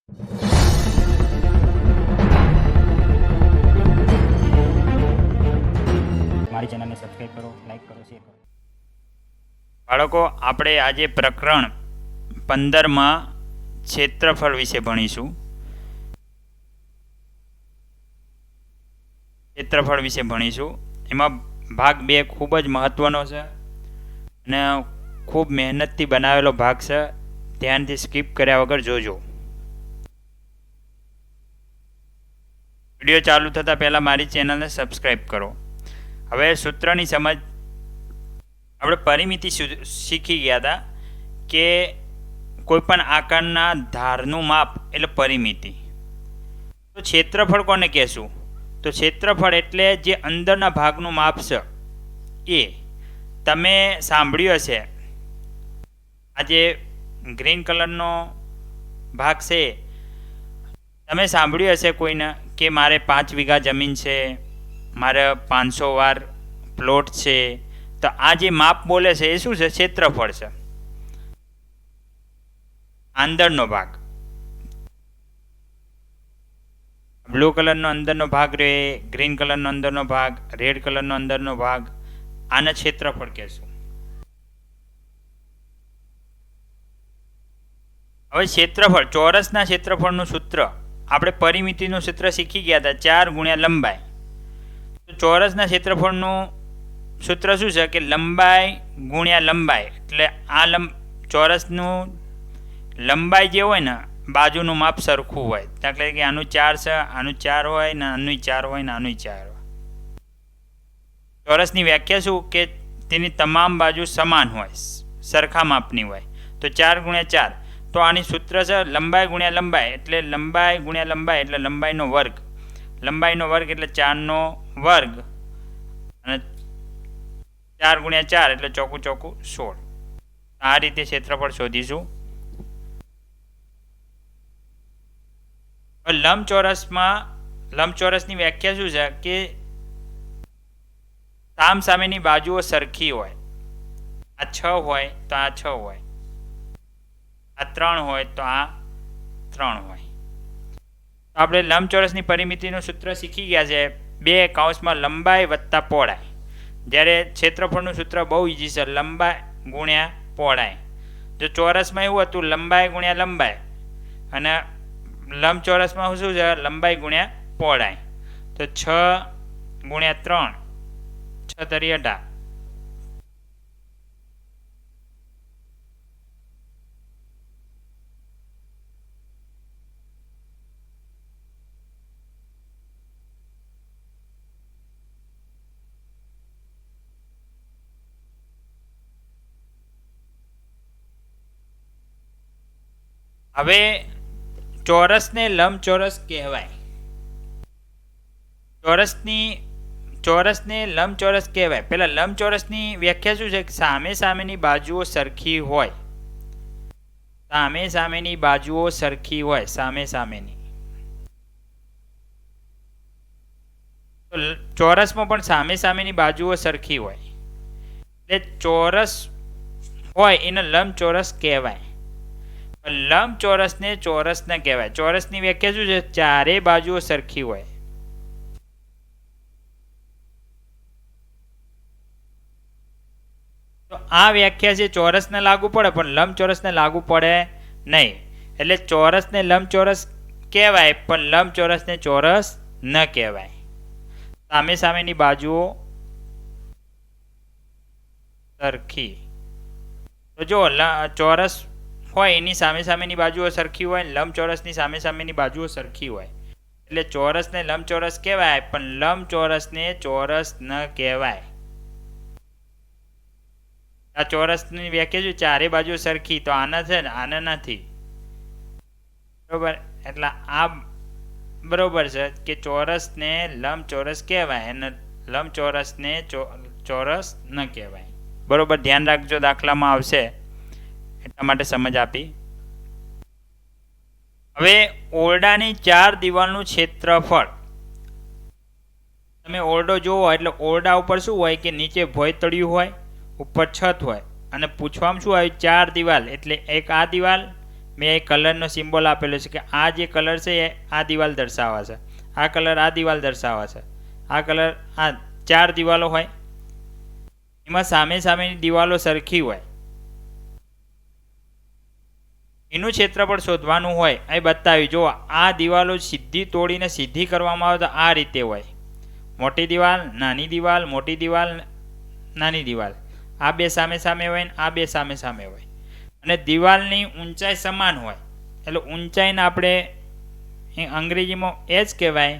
મારી ચેનલને સબસ્ક્રાઈબ કરો, લાઈક કરો, શેર કરો. બાળકો, આપણે આજે પ્રકરણ 15માં ક્ષેત્રફળ વિશે ભણીશું. એમાં ભાગ 2 ખૂબ જ મહત્વનો છે અને ખૂબ મહેનતથી બનાવેલો ભાગ છે. ધ્યાનથી સ્કીપ કર્યા વગર જોજો. વિડીયો ચાલુ થતાં પહેલાં મારી ચેનલને સબસ્ક્રાઈબ કરો. હવે સૂત્રની સમજ. આપણે પરિમિતિ શીખી ગયા હતા કે કોઈપણ આકારના ધારનું માપ એટલે પરિમિતિ. તો ક્ષેત્રફળ કોને કહેશું? તો ક્ષેત્રફળ એટલે જે અંદરના ભાગનું માપ છે એ. તમે સાંભળ્યું હશે, આ જે ગ્રીન કલરનો ભાગ છે, તમે સાંભળ્યું હશે કોઈને કે મારે 5 વીઘા જમીન છે, મારે 500 વાર પ્લોટ છે. તો આ જે માપ બોલે છે એ શું છે? ક્ષેત્રફળ છે, અંદરનો ભાગ. બ્લુ કલરનો અંદરનો ભાગ રહે, ગ્રીન કલરનો અંદરનો ભાગ, રેડ કલરનો અંદરનો ભાગ, આને ક્ષેત્રફળ કહેશું. હવે ક્ષેત્રફળ, ચોરસના ક્ષેત્રફળનું સૂત્ર આપણે પરિમિતિનું સૂત્ર શીખી ગયા હતા, 4 ગુણ્યા લંબાઈ. તો ચોરસના ક્ષેત્રફળનું સૂત્ર શું છે કે લંબાઈ ગુણ્યા લંબાઈ. એટલે આ ચોરસનું લંબાઈ જે હોય ને, બાજુનું માપ સરખું હોય. દાખલા કે આનું 4 છે, આનું 4 હોય ને આનું 4 હોય ને આનું 4 હોય. ચોરસની વ્યાખ્યા શું કે તેની તમામ બાજુ સમાન હોય, સરખા માપની હોય. તો 4 ગુણ્યા 4. તો આની સૂત્ર છે લંબાઈ ગુણ્યા લંબાઈ. એટલે લંબાઈ ગુણ્યા લંબાઈ એટલે લંબાઈનો વર્ગ. લંબાઈનો વર્ગ એટલે 4નો વર્ગ અને 4 ગુણ્યા 4 એટલે ચોકું 16. આ રીતે ક્ષેત્રફળ શોધીશું. લંબચોરસની વ્યાખ્યા શું છે કે સામસામેની બાજુઓ સરખી હોય. આ 6 હોય તો આ 6 હોય, આ 3 હોય તો આ 3 હોય. તો આપણે લંબચોરસની પરિમિતિનું સૂત્ર શીખી ગયા છે, 2 કૌંસમાં લંબાઈ વત્તા પહોળાઈ. જ્યારે ક્ષેત્રફળનું સૂત્ર બહુ ઇઝી છે, લંબાઈ ગુણ્યા પહોળાઈ. જો ચોરસમાં એવું હતું લંબાઈ ગુણ્યા લંબાઈ, અને લંબચોરસમાં શું છે? લંબાઈ ગુણ્યા પહોળાઈ. તો 6 ગુણ્યા 3, 6 તરી 18. હવે ચોરસને લંબચોરસ કહેવાય. ચોરસને લંબચોરસ કહેવાય. પેલા લંબચોરસની વ્યાખ્યા શું છે? સામેની બાજુઓ સરખી હોય. સામેની બાજુઓ સરખી હોય, સામેની. તો ચોરસમાં પણ સામેની બાજુઓ સરખી હોય. એટલે ચોરસ હોય એને લંબચોરસ કહેવાય. લંબચોરસને ચોરસ ન કહેવાય. ચોરસની વ્યાખ્યા શું છે? ચારે બાજુઓ સરખી હોય. તો આ વ્યાખ્યા છે ચોરસને લાગુ પડે પણ લંબચોરસને લાગુ પડે નહીં. એટલે ચોરસને લંબચોરસ કહેવાય પણ લંબચોરસને ચોરસ ન કહેવાય. સામેની બાજુઓ સરખી. તો જો ચોરસ હોય એની સામેની બાજુઓ સરખી હોય, લંબચોરસની સામેની બાજુઓ સરખી હોય. એટલે ચોરસને લંબચોરસ કહેવાય પણ લંબચોરસને ચોરસ ન કહેવાય. આ ચોરસની વ્યાખ્યા શું? ચારે બાજુ સરખી. તો આના છે ને આને નથી. બરોબર? એટલે આ બરોબર છે કે ચોરસને લંબચોરસ કહેવાય અને લંબચોરસને ચોરસ ન કહેવાય. બરોબર? ધ્યાન રાખજો, દાખલામાં આવશે એટલા માટે સમજ આપી. હવે ઓરડાની 4 દિવાલનું ક્ષેત્રફળ. તમે ઓરડો જોવો એટલે ઓરડા ઉપર શું હોય કે નીચે ભોંયતળિયું હોય, ઉપર છત હોય, અને પૂછવામાં શું આવ્યું? 4 દિવાલ. એટલે એક આ દિવાલ, મેં એક કલરનો સિમ્બોલ આપેલો છે કે આ જે કલર છે એ આ દિવાલ દર્શાવે છે, આ કલર આ દિવાલ દર્શાવે છે, આ કલર આ 4 દિવાલો હોય, એમાં સામે સામેની દિવાલો સરખી હોય, એનું ક્ષેત્રફળ શોધવાનું હોય. અહીં બતાવ્યું જો આ દિવાલો સીધી તોડીને સીધી કરવામાં આવે તો આ રીતે હોય, મોટી દિવાલ નાની દિવાલ, મોટી દિવાલ નાની દિવાલ, આ બે સામે સામે હોય ને આ બે સામે સામે હોય, અને દિવાલની ઊંચાઈ સમાન હોય. એટલે ઊંચાઈને આપણે અંગ્રેજીમાં એ જ કહેવાય,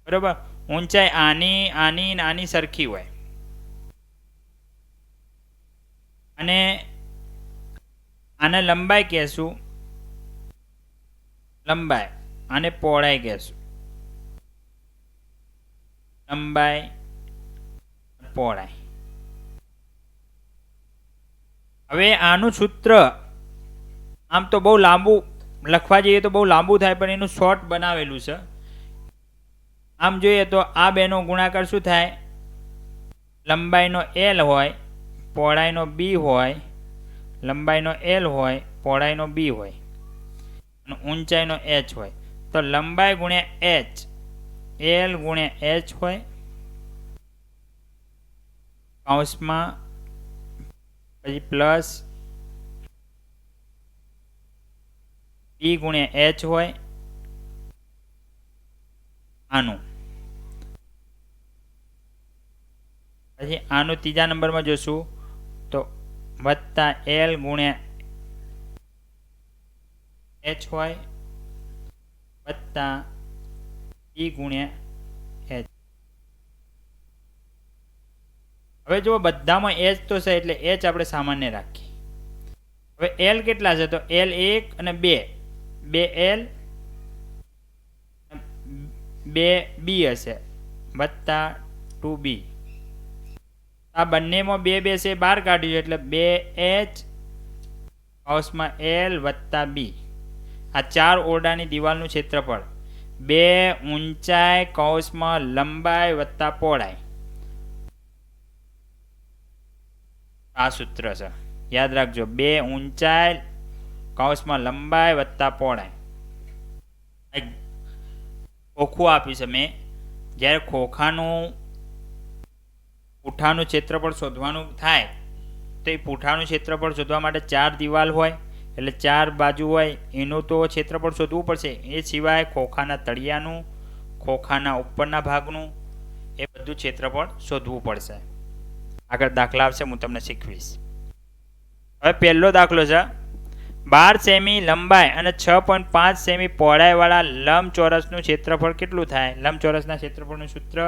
બરાબર. ઊંચાઈ આની આની આની સરખી હોય, અને આને લંબાઈ કહેશું, લંબાઈ, આને પહોળાઈ કહેશું, લંબાઈ પહોળાઈ. હવે આનું સૂત્ર આમ તો બહુ લાંબુ લખવા જઈએ તો બહુ લાંબુ થાય, પણ એનું શોર્ટ બનાવેલું છે. આમ જોઈએ તો આ બેનો ગુણાકાર શું થાય, લંબાઈનો L હોય, પહોળાઈનો B હોય, લંબાઈનો L હોય, પહોળાઈનો B હોય, અને ઊંચાઈનો H હોય. તો લંબાઈ ગુણ્યા H, L ગુણ્યા H હોય, કૌંસમાં પછી પ્લસ B ગુણ્યા H હોય, આનું પછી આનું ત્રીજા નંબરમાં જોશું તો વત્તા L ગુણ્યા H હોય, વત્તા E ગુણ્યા H. હવે જો બધામાં H તો છે એટલે H આપણે સામાન્ય રાખીએ. હવે L કેટલા છે તો L 1 અને 2, 2L 2B હશે, વત્તા 2B. આ બંનેમાં 2 2 છે, બહાર કાઢ્યું એટલે 2H કૌંસમાં L વત્તા B. આ 4 ઓરડાની દિવાલનું ક્ષેત્રફળ, 2 ઊંચાઈ કૌંસમાં લંબાઈ વત્તા પહોળાઈ. આ સૂત્ર છે, યાદ રાખજો. 2 ઊંચાઈ કૌંસમાં લંબાઈ વત્તા પહોળાઈ. ખોખું આપ્યું છે મેં. જ્યારે ખોખાનું પૂઠાનું ક્ષેત્રફળ શોધવાનું થાય તો એ પૂઠાનું ક્ષેત્રફળ શોધવા માટે 4 દિવાલ હોય એટલે 4 બાજુ હોય, એનું તો ક્ષેત્રફળ શોધવું પડશે. એ સિવાય ખોખાના તળિયાનું, ખોખાના ઉપરના ભાગનું, એ બધું ક્ષેત્રફળ શોધવું પડશે. આગળ દાખલા આવશે, હું તમને શીખવીશ. હવે પહેલો દાખલો છે, 12 સેમી લંબાઈ અને 6.5 સેમી પહોળાઈવાળા લંબચોરસનું ક્ષેત્રફળ કેટલું થાય? લંબચોરસના ક્ષેત્રફળનું સૂત્ર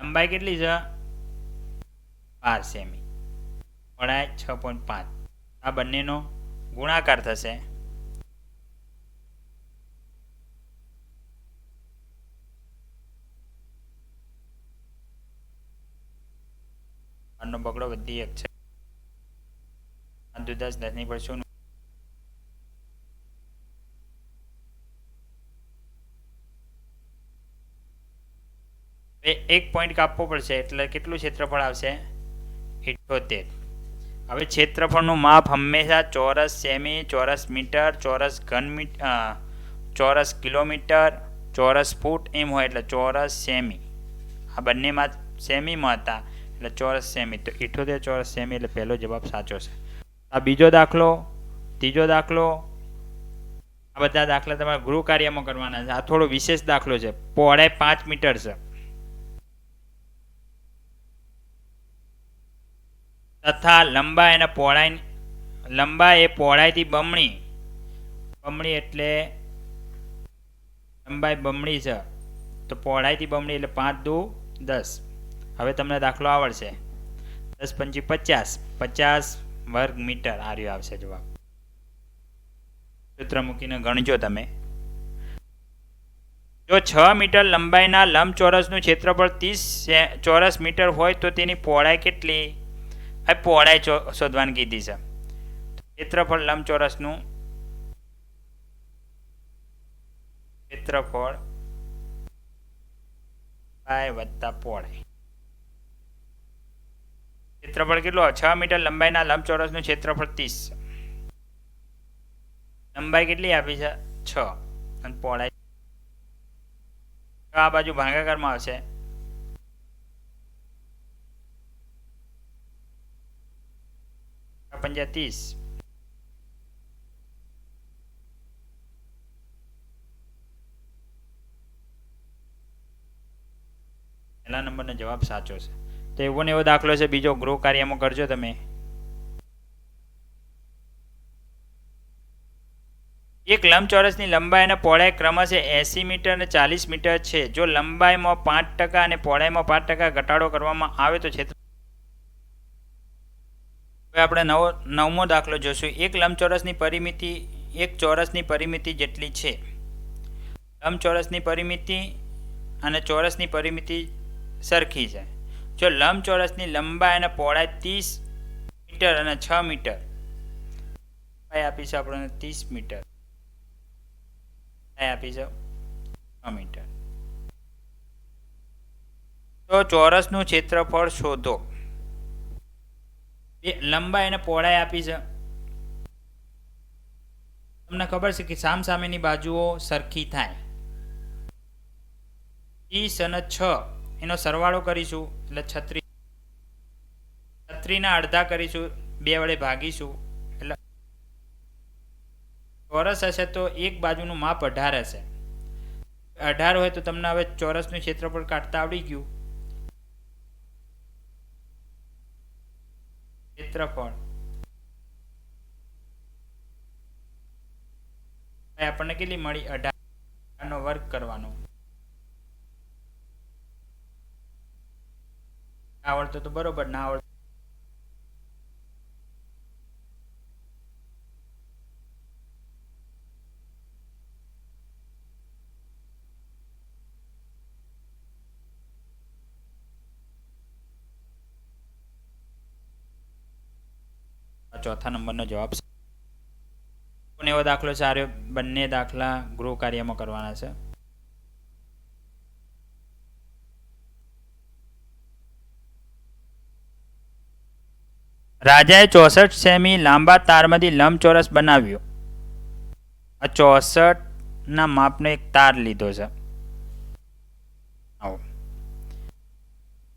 લંબાઈ કેટલી છે? 12 સેમી, પહોળાઈ 6.5. આ બંનેનો ગુણાકાર થશે. આનો બગડો વધી 1 છે, 5 10 10 ની પર શું? એક પોઈન્ટ કાપવો પડશે એટલે કેટલું ક્ષેત્રફળ આવશે? 78. હવે ક્ષેત્રફળનું માપ હંમેશા ચોરસ સેમી, ચોરસ મીટર, ચોરસ ઘન મીટર, ચોરસ કિલોમીટર, ચોરસ ફૂટ એમ હોય. એટલે ચોરસ સેમી, આ બંનેમાં સેમીમાં હતા એટલે ચોરસ સેમી. તો 78 ચોરસ સેમી એટલે પહેલો જવાબ સાચો છે. આ બીજો દાખલો, ત્રીજો દાખલો, આ બધા દાખલા તમારે ગૃહ કાર્યમાં કરવાના છે. આ થોડો વિશેષ દાખલો છે. પહોળાઈ 5 મીટર છે તથા લંબાઈ અને પહોળાઈ, લંબાઈ એ પહોળાઈથી બમણી, બમણી એટલે લંબાઈ બમણી છે તો પહોળાઈથી બમણી એટલે 5 દુ 10. હવે તમને દાખલો આવડશે. 10 પંચી 50, 50 વર્ગ મીટર આ રહ્યો આવશે જવાબ. સૂત્ર મૂકીને ગણજો તમે. જો 6 મીટર લંબાઈના લંબચોરસનું ક્ષેત્રફળ 30 ચોરસ મીટર હોય તો તેની પહોળાઈ કેટલી? આ પહોળાઈ શોધવાની કીધી છે. ક્ષેત્રફળ લંબચોરસનું ક્ષેત્રફળ લંબાઈ વત્તા પહોળાઈ. ક્ષેત્રફળ કેટલું? 6 મીટર લંબાઈના લંબચોરસનું ક્ષેત્રફળ 30. લંબાઈ કેટલી આપી છે? 6 અને પહોળાઈ આ બાજુ ભાગાકારમાં આવશે. પંજા 30. પહેલા નંબરનો જવાબ સાચો છે. તો એવો ને એવો દાખલો છે. બીજો ગૃહ કાર્યમાં કરજો તમે. એક લંબચોરસની લંબાઈ અને પહોળાઈ ક્રમશઃ 80 મીટર અને 40 મીટર છે. જો લંબાઈમાં 5% અને પહોળાઈમાં 5% ઘટાડો કરવામાં આવે તો ક્ષેત્ર. હવે આપણે નવમો દાખલો જોશું. એક લંબચોરસની પરિમિતિ એક ચોરસની પરિમિતિ જેટલી છે. લંબચોરસની પરિમિતિ અને ચોરસની પરિમિતિ સરખી છે. જો લંબચોરસની લંબાઈ અને પહોળાઈ 30 મીટર અને 6 મીટર આપી છે આપણને 30 મીટર આપી છે 6 મીટર, તો ચોરસનું ક્ષેત્રફળ શોધો. લંબાઈ અને પહોળાઈ આપી છે. તમને ખબર છે કે સામસામેની બાજુઓ સરખી થાય. 30 અને 6 એનો સરવાળો કરીશું એટલે 36. 36ના અડધા કરીશું, 2 વડે ભાગીશું એટલે ચોરસ હશે તો એક બાજુનું માપ 18 હશે. 18 હોય તો તમને હવે ચોરસનું ક્ષેત્રફળ કાઢતા આવડી ગયું. ક્ષેત્રફળ આપણને કેટલી મળી? 18 નો વર્ગ કરવાનો. આવડતો તો બરોબર, ના આવડતો ચોથા નંબરનો જવાબ છે. એવો દાખલો છે. આ બંને દાખલા ગૃહ કાર્યમાં કરવાના છે. રાજાએ 64 સેમી લાંબા તારમાંથી લંબચોરસ બનાવ્યો. આ 64 ના માપનો એક તાર લીધો છે. આવો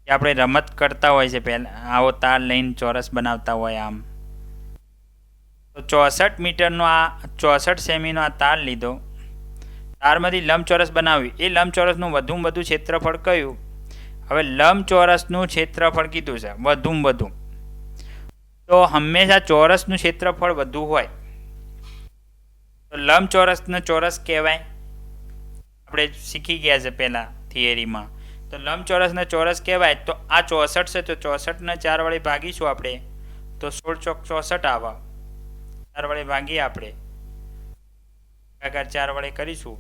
આપણે રમત કરતા હોય છે, પહેલા આવો તાર લઈને ચોરસ બનાવતા હોય. આમ તો 64 મીટરનો આ 64 સેમીનો આ તાર લીધો. તારમાંથી લંબચોરસ બનાવ્યું. એ લંબચોરસનું વધુમાં વધુ ક્ષેત્રફળ કયું? હવે લંબચોરસનું ક્ષેત્રફળ કીધું છે વધુમાં વધુ, તો હંમેશા ચોરસનું ક્ષેત્રફળ વધુ હોય તો લંબચોરસને ચોરસ કહેવાય. આપણે શીખી ગયા છે પહેલાં થિયરીમાં. તો લંબચોરસને ચોરસ કહેવાય. તો આ 64 છે તો 64ને 4 વડે ભાગીશું આપણે તો 16 ચોક 64 આવે. 4 વડે ભાગીએ આપણે, ભાગાકાર 4 વડે કરીશું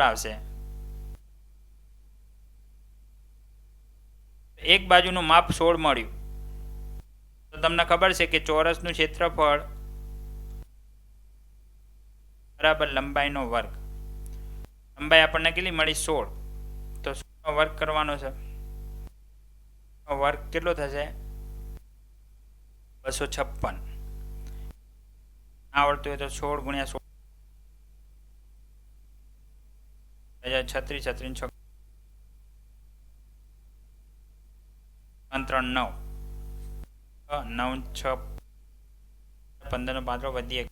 આવશે. એક બાજુનું માપ 16 મળ્યું. તો તમને ખબર છે કે ચોરસનું ક્ષેત્રફળ બરાબર લંબાઈનો વર્ગ. લંબાઈ આપણને કેટલી મળી? 16. તો 16નો વર્ગ કરવાનો છે. વર્ગ કેટલો થશે? 256. આવડતું હોય તો 16 ગુણ્યા 16 36 36 6 3 9 9 6 15 5 વધી 1.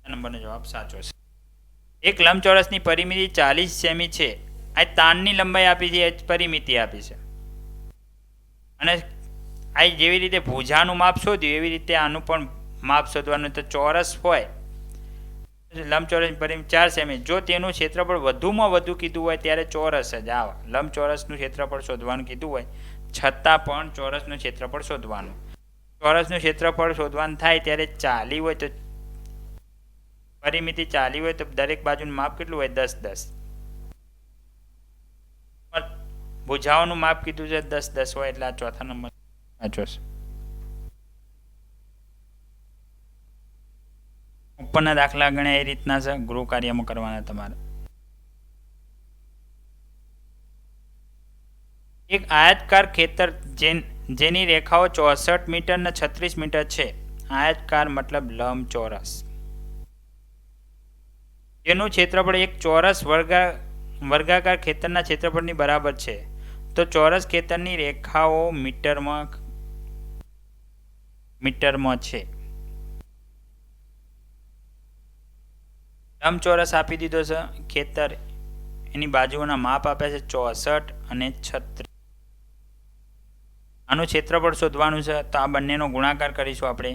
નંબરનો જવાબ સાચો છે. એક લંબચોરસની પરિમિતિ 40 સેમી છે. આ તાણની લંબાઈ આપી છે, પરિમિતિ આપી છે. અને આ જેવી રીતે ભુજાનું માપ શોધ્યું એવી રીતે આનું પણ માપ શોધવાનું. તો ચોરસ હોય લંબચોરસની પરિમિતિ 4 સેમી. જો તેનું ક્ષેત્રફળ વધુમાં વધુ કીધું હોય ત્યારે ચોરસ જ આવે. લંબચોરસનું ક્ષેત્રફળ શોધવાનું કીધું હોય છતાં પણ ચોરસનું ક્ષેત્રફળ શોધવાનું. ચોરસનું ક્ષેત્રફળ શોધવાનું થાય ત્યારે 40 હોય તો પરિમિતિ 40 હોય તો દરેક બાજુનું માપ કેટલું હોય? 10 10. ભુજાઓનું માપ કીધું છે 10 10 હોય એટલે આ ચોથા નંબર સાચો છે. ઉપરના દાખલા ગણ્યા એ રીતના છે, ગૃહ કાર્યમાં કરવાના તમારે. એક આયતકાર ખેતર જેની રેખાઓ 64 મીટર ને 36 મીટર છે. આયતકાર મતલબ લંબચોરસ. જેનું ક્ષેત્રફળ એક ચોરસ વર્ગાકાર ખેતરના ક્ષેત્રફળની બરાબર છે. તો ચોરસ ખેતરની રેખાઓ મીટરમાં છે. લંબચોરસ આપી દીધો છે ખેતર, એની બાજુઓના માપ આપ્યા છે 64 અને 36. આનું ક્ષેત્રફળ શોધવાનું છે, તો આ બંનેનો ગુણાકાર કરીશું આપણે.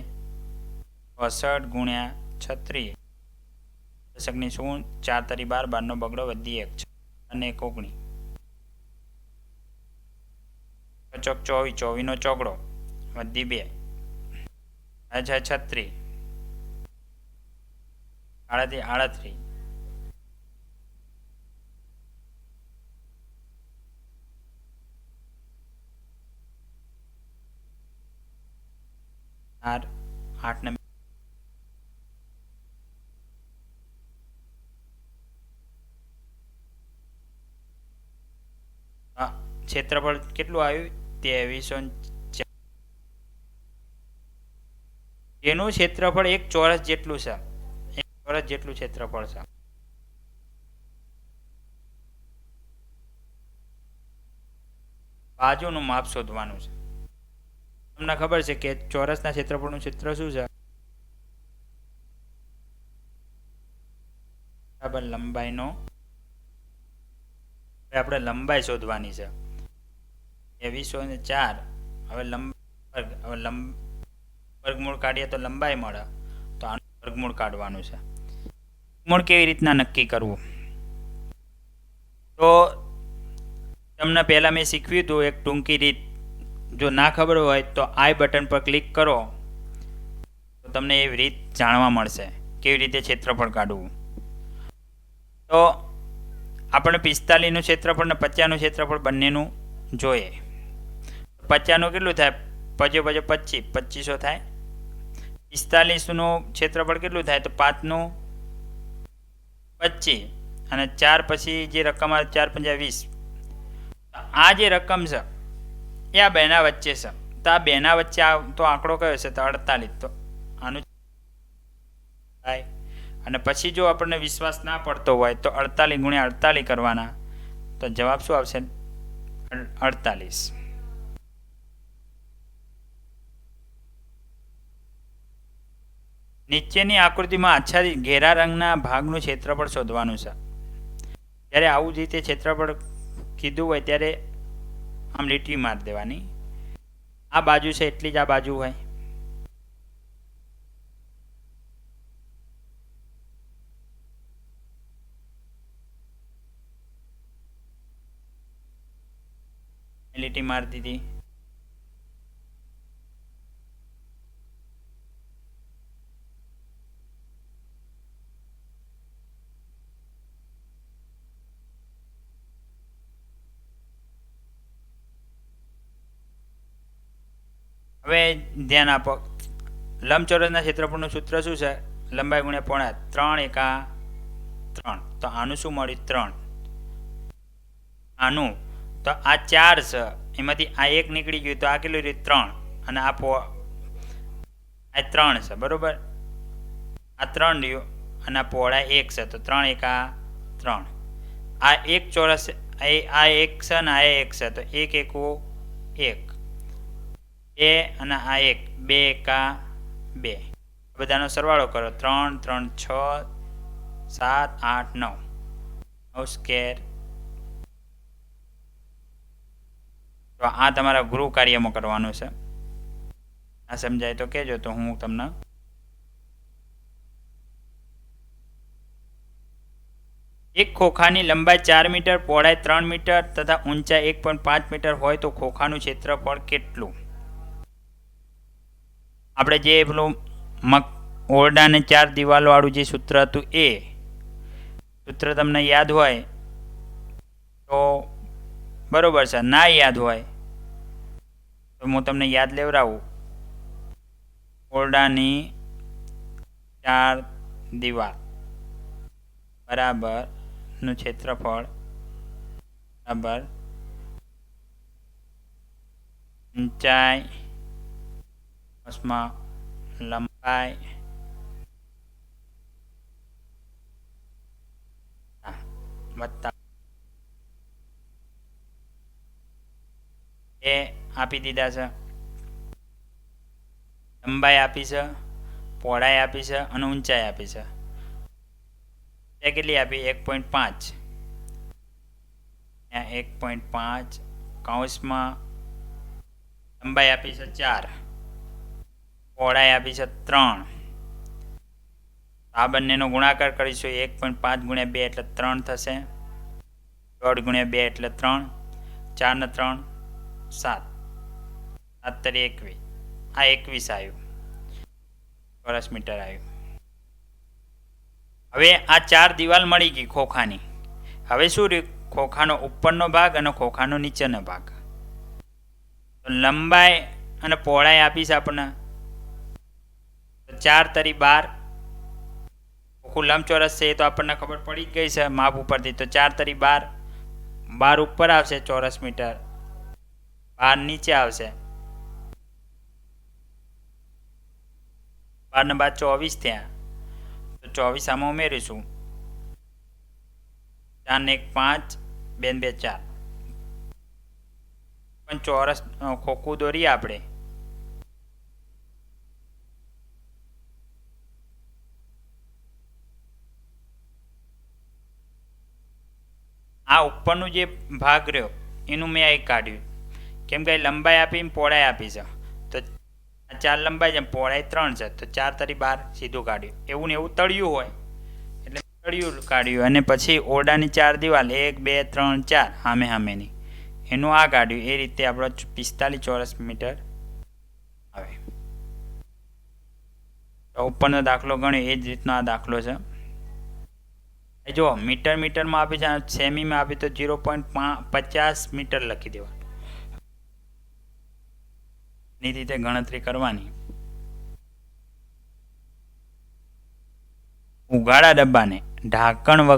64 ગુણ્યા 36 દશકની શું 4 તરી 12, 12 નો બગડો વધી 1 અને 1 19, ચોક 24, 24 નો ચોગડો વધી 2, અચ્છા 36, 38, 8 ને ક્ષેત્રફળ કેટલું આવ્યું 2304. જેનું ક્ષેત્રફળ એક ચોરસ જેટલું છે. એક ચોરસ જેટલું ક્ષેત્રફળ છે. બાજુનું માપ શોધવાનું છે. તમને ખબર છે કે ચોરસના ક્ષેત્રફળનું ક્ષેત્ર શું છે? બરાબર લંબાઈનો. આપણે લંબાઈ શોધવાની છે 2304. હવે વર્ગમૂળ કાઢીએ તો લંબાઈ મળે, તો આનું વર્ગમૂળ કાઢવાનું છે. વર્ગમૂળ કેવી રીતના નક્કી કરવું? તો તમને પહેલાં મેં શીખવ્યું હતું એક ટૂંકી રીત. જો ના ખબર હોય તો આઈ બટન પર ક્લિક કરો તો તમને એ રીત જાણવા મળશે કેવી રીતે ક્ષેત્રફળ કાઢવું. તો આપણે 45નું ક્ષેત્રફળ ને 50નું ક્ષેત્રફળ બંનેનું જોઈએ. 50નું કેટલું થાય? 5 5 25, 2500 થાય. 45નું ક્ષેત્રફળ કેટલું થાય? તો 5નું 25 અને 4 પછી જે રકમ આવે 4 5 20. આ જે રકમ છે એ આ બેના વચ્ચે છે. તો આ બેના વચ્ચે તો આંકડો કયો છે? તો 48. તો આનું થાય. અને પછી જો આપણને વિશ્વાસ ના પડતો હોય તો 48 ગુણ્યા 48 કરવાના, તો જવાબ શું આવશે? 48. નીચેની આકૃતિમાં આચ્છાદિત ઘેરા રંગના ભાગનું ક્ષેત્રફળ શોધવાનું છે. જ્યારે આવું જ રીતે ક્ષેત્રફળ કીધું હોય ત્યારે આમ લીટી મારી દેવાની. આ બાજુ છે એટલી જ આ બાજુ હોય. લીટી મારી દીધી. હવે ધ્યાન આપો, લંબચોરસના ક્ષેત્રફળનું સૂત્ર શું છે? લંબાઈ ગુણ્યા પહોળાઈ. 3 એકા 3. તો આનું શું મળ્યું? 3. આનું તો આ 4 છે, એમાંથી આ 1 નીકળી ગયું તો આ કેટલું રહ્યું? 3. અને આ 3 છે, બરોબર. આ 3 રહ્યું અને આ પહોળાઈ 1 છે, તો 3 એકા 3. આ એક ચોરસ, આ 1 છે ને આ 1 છે, તો 1 એકો 1, 2 અને આ 1, 2 એકા 2. બધાનો સરવાળો કરો. 3 3 6 7 8 9. 9 સ્ક્વેર. તો આ તમારા ગૃહ કાર્યમાં કરવાનું છે. આ સમજાય તો કહેજો, તો હું તમને એક ખોખાની લંબાઈ 4 મીટર, પહોળાઈ 3 મીટર તથા ઊંચાઈ 1.5 મીટર હોય તો ખોખાનું ક્ષેત્રફળ કેટલું? આપણે જે પેલું ઓરડાને 4 દિવાલવાળું જે સૂત્ર હતું એ સૂત્ર તમને યાદ હોય તો બરોબર છે. ના યાદ હોય તો હું તમને યાદ લેવડાવું. ઓરડાની 4 દીવાલ બરાબર નું ક્ષેત્રફળ બરાબર ઊંચાઈ પ્લસમાં લંબાઈ વત્તા એ આપી દીધા છે. લંબાઈ આપી છે, પહોળાઈ આપી છે અને ઊંચાઈ આપી છે. એ કેટલી આપી? 1.5. 1.5 કૌંસમાં લંબાઈ આપી છે 4, પહોળાઈ આપી છે 3. આ બંનેનો ગુણાકાર કરીશું. 1.5 ગુણ્યા 2 એટલે 3 થશે. 1.5 ગુણ્યા 2 એટલે 3. 4 ને 3 7. 7 તરી 21. આ 21 આવ્યું, ચોરસ મીટર આવ્યું. હવે આ 4 દિવાલ મળી ગઈ ખોખાની. હવે શું રહ્યું? ખોખાનો ઉપરનો ભાગ અને ખોખાનો નીચેનો ભાગ. તો લંબાઈ અને પહોળાઈ આપી છે આપણને 4 તરી 12. ખોખું લંબચોરસ છે એ તો આપણને ખબર પડી જ ગઈ છે માપ ઉપરથી. તો 4 તરી 12. 12 ઉપર આવશે ચોરસ મીટર, 12 નીચે આવશે. 12 ને બાદ 24 થયા. તો 24 આમાં ઉમેરીશું. 4 ને 1 5, 2 ને 2 4. પણ ચોરસ ખોખું દોરીએ આપણે. આ ઉપરનું જે ભાગ રહ્યો એનું મેં એક કાઢ્યું, કેમ કે લંબાઈ આપી પહોળાઈ આપી છે. તો 4 લંબાઈ છે, પહોળાઈ 3 છે. તો 4 તરી 12 સીધું કાઢ્યું. એવું ને એવું તળિયું હોય એટલે તળિયું કાઢ્યું. અને પછી ઓરડાની 4 દિવાલ 1 2 3 4 સામે સામેની એનું આ કાઢ્યું. એ રીતે આપણો 45 ચોરસ મીટર આવે. તો ઉપરનો દાખલો ગણ્યો એ જ રીતનો આ દાખલો છે. જો મીટરમાં આપી છે, સેમીમાં આપી તો 0.50 મીટર લખી દેવાનું. એની રીતે ગણતરી કરવાની. ઉઘાડા ડબ્બાને ઢાંકણ વગર